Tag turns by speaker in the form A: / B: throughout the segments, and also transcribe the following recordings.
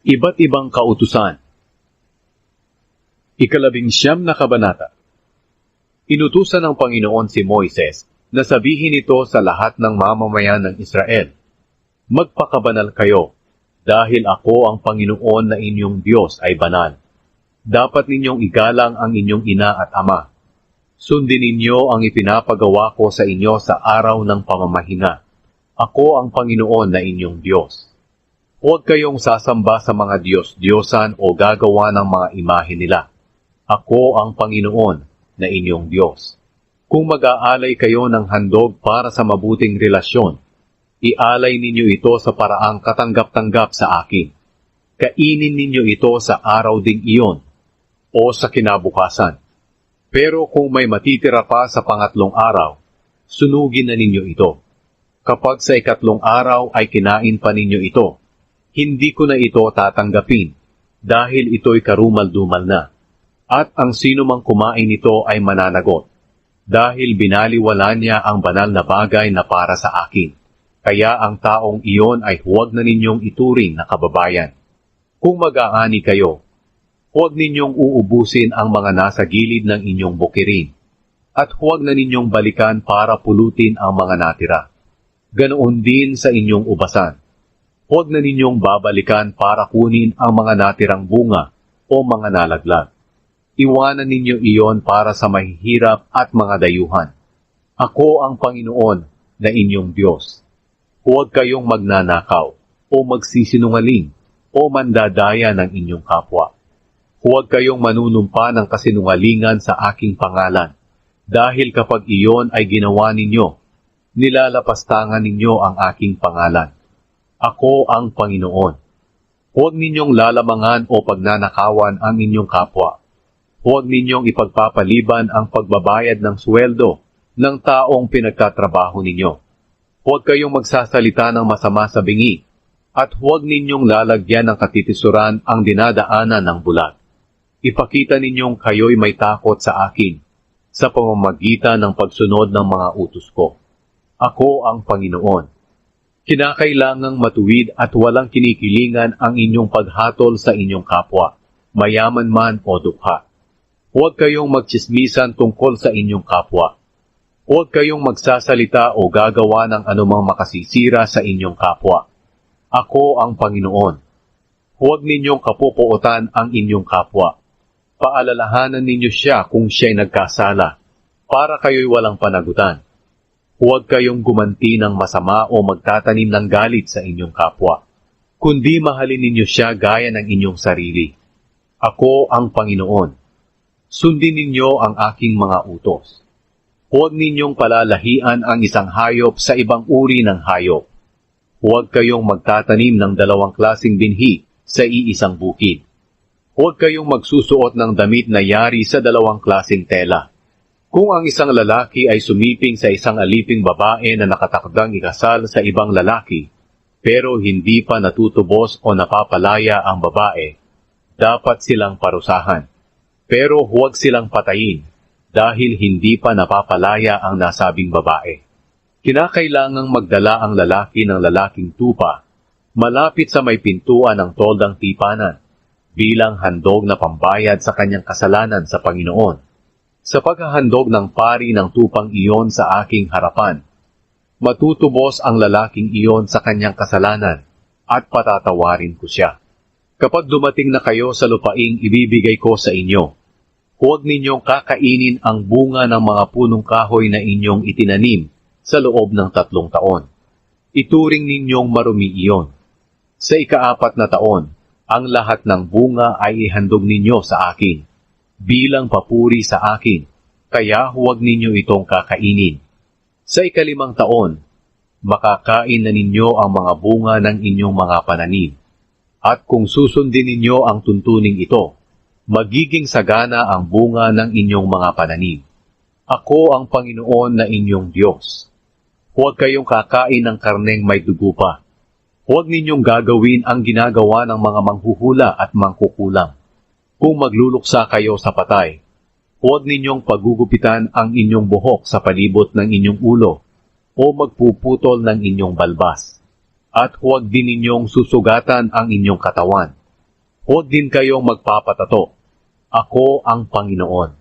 A: Iba't ibang kautusan. Ika-19 na kabanata. Inutusan ng Panginoon si Moises na sabihin ito sa lahat ng mamamayan ng Israel. Magpakabanal kayo, dahil ako ang Panginoon na inyong Diyos ay banal. Dapat ninyong igalang ang inyong ina at ama. Sundin ninyo ang ipinapagawa ko sa inyo sa araw ng pamamahinga. Ako ang Panginoon na inyong Diyos. Huwag kayong sasamba sa mga Diyos-Diyosan o gagawa ng mga imahe nila. Ako ang Panginoon na inyong Diyos. Kung mag-aalay kayo ng handog para sa mabuting relasyon, ialay ninyo ito sa paraang katanggap-tanggap sa akin. Kainin ninyo ito sa araw ding iyon o sa kinabukasan. Pero kung may matitira pa sa pangatlong araw, sunugin na ninyo ito. Kapag sa ikatlong araw ay kinain pa ninyo ito, hindi ko na ito tatanggapin dahil ito'y karumal-dumal na. At ang sino mang kumain nito ay mananagot dahil binaliwala niya ang banal na bagay na para sa akin. Kaya ang taong iyon ay huwag na ninyong ituring na kababayan. Kung mag-aani kayo, huwag ninyong uubusin ang mga nasa gilid ng inyong bukirin, at huwag na ninyong balikan para pulutin ang mga natira. Ganoon din sa inyong ubasan. Huwag na ninyong babalikan para kunin ang mga natirang bunga o mga nalaglag. Iwanan ninyo iyon para sa mahihirap at mga dayuhan. Ako ang Panginoon na inyong Diyos. Huwag kayong magnanakaw o magsisinungaling o mandadaya ng inyong kapwa. Huwag kayong manunumpa ng kasinungalingan sa aking pangalan, dahil kapag iyon ay ginawa ninyo, nilalapastangan ninyo ang aking pangalan. Ako ang Panginoon. Huwag ninyong lalamangan o pagnanakawan ang inyong kapwa. Huwag ninyong ipagpapaliban ang pagbabayad ng sweldo ng taong pinagtatrabaho ninyo. Huwag kayong magsasalita ng masama sa bingi, at huwag ninyong lalagyan ng katitisuran ang dinadaanan ng bulag. Ipakita ninyong kayo'y may takot sa akin sa pamamagitan ng pagsunod ng mga utos ko. Ako ang Panginoon. Kinakailangang matuwid at walang kinikilingan ang inyong paghatol sa inyong kapwa, mayaman man o dukha. Huwag kayong magtsismisan tungkol sa inyong kapwa. Huwag kayong magsasalita o gagawa ng anumang makasisira sa inyong kapwa. Ako ang Panginoon. Huwag ninyong kapupuotan ang inyong kapwa. Paalalahanan ninyo siya kung siya'y nagkasala, para kayo'y walang panagutan. Huwag kayong gumanti ng masama o magtatanim ng galit sa inyong kapwa, kundi mahalin ninyo siya gaya ng inyong sarili. Ako ang Panginoon. Sundin ninyo ang aking mga utos. Huwag ninyong palalahian ang isang hayop sa ibang uri ng hayop. Huwag kayong magtatanim ng dalawang klaseng binhi sa iisang bukid. Huwag kayong magsusuot ng damit na yari sa dalawang klaseng tela. Kung ang isang lalaki ay sumiping sa isang aliping babae na nakatakdang ikasal sa ibang lalaki, pero hindi pa natutubos o napapalaya ang babae, dapat silang parusahan. Pero huwag silang patayin, dahil hindi pa napapalaya ang nasabing babae. Kinakailangang magdala ang lalaki ng lalaking tupa, malapit sa may pintuan ng toldang tipanan, bilang handog na pambayad sa kanyang kasalanan sa Panginoon. Sa paghahandog ng pari ng tupang iyon sa aking harapan, matutubos ang lalaking iyon sa kanyang kasalanan, at patatawarin ko siya. Kapag dumating na kayo sa lupaing ibibigay ko sa inyo, huwag ninyong kakainin ang bunga ng mga punong kahoy na inyong itinanim sa loob ng 3 taon. Ituring ninyong marumi iyon. Sa ika-4 na taon, ang lahat ng bunga ay ihandog ninyo sa akin, bilang papuri sa akin, kaya huwag ninyo itong kakainin. Sa ika-5 taon, makakain na ninyo ang mga bunga ng inyong mga pananim. At kung susundin ninyo ang tuntuning ito, magiging sagana ang bunga ng inyong mga pananim. Ako ang Panginoon na inyong Diyos. Huwag kayong kakain ng karneng may dugo pa. Huwag ninyong gagawin ang ginagawa ng mga manghuhula at mangkukulam. Kung magluluksa kayo sa patay, huwag ninyong pagugupitan ang inyong buhok sa palibot ng inyong ulo o magpuputol ng inyong balbas. At huwag din ninyong susugatan ang inyong katawan Huwag din kayong magpapatato. Ako ang Panginoon.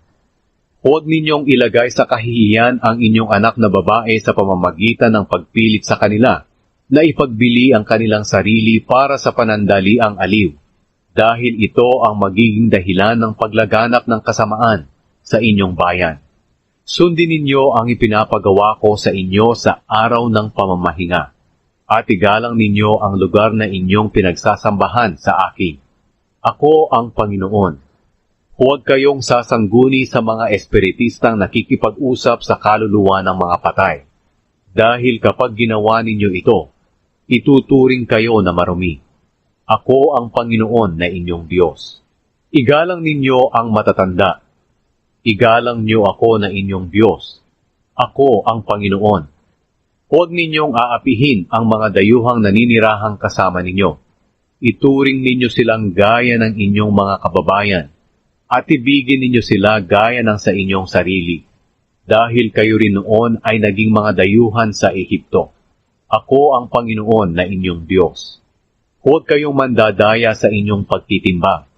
A: Huwag ninyong ilagay sa kahihiyan ang inyong anak na babae sa pamamagitan ng pagpilit sa kanila na ipagbili ang kanilang sarili para sa panandaliang aliw, dahil ito ang magiging dahilan ng paglaganap ng kasamaan sa inyong bayan. Sundin ninyo ang ipinapagawa ko sa inyo sa araw ng pamamahinga, at igalang ninyo ang lugar na inyong pinagsasambahan sa akin. Ako ang Panginoon. Huwag kayong sasangguni sa mga espiritistang nakikipag-usap sa kaluluwa ng mga patay, dahil kapag ginawa ninyo ito, ituturing kayo na marumi. Ako ang Panginoon na inyong Diyos. Igalang ninyo ang matatanda. Igalang niyo ako na inyong Diyos. Ako ang Panginoon. Huwag ninyong aapihin ang mga dayuhang naninirahang kasama ninyo. Ituring ninyo silang gaya ng inyong mga kababayan, at ibigin ninyo sila gaya ng sa inyong sarili, dahil kayo rin noon ay naging mga dayuhan sa Ehipto. Ako ang Panginoon na inyong Diyos. Huwag kayong mandadaya sa inyong pagtitimbang,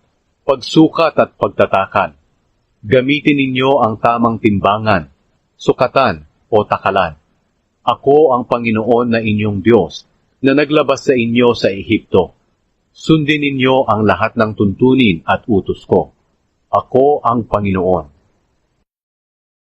A: pagsukat at pagtatakan. Gamitin ninyo ang tamang timbangan, sukatan o takalan. Ako ang Panginoon na inyong Diyos na naglabas sa inyo sa Ehipto. Sundin ninyo ang lahat ng tuntunin at utos ko. Ako ang Panginoon.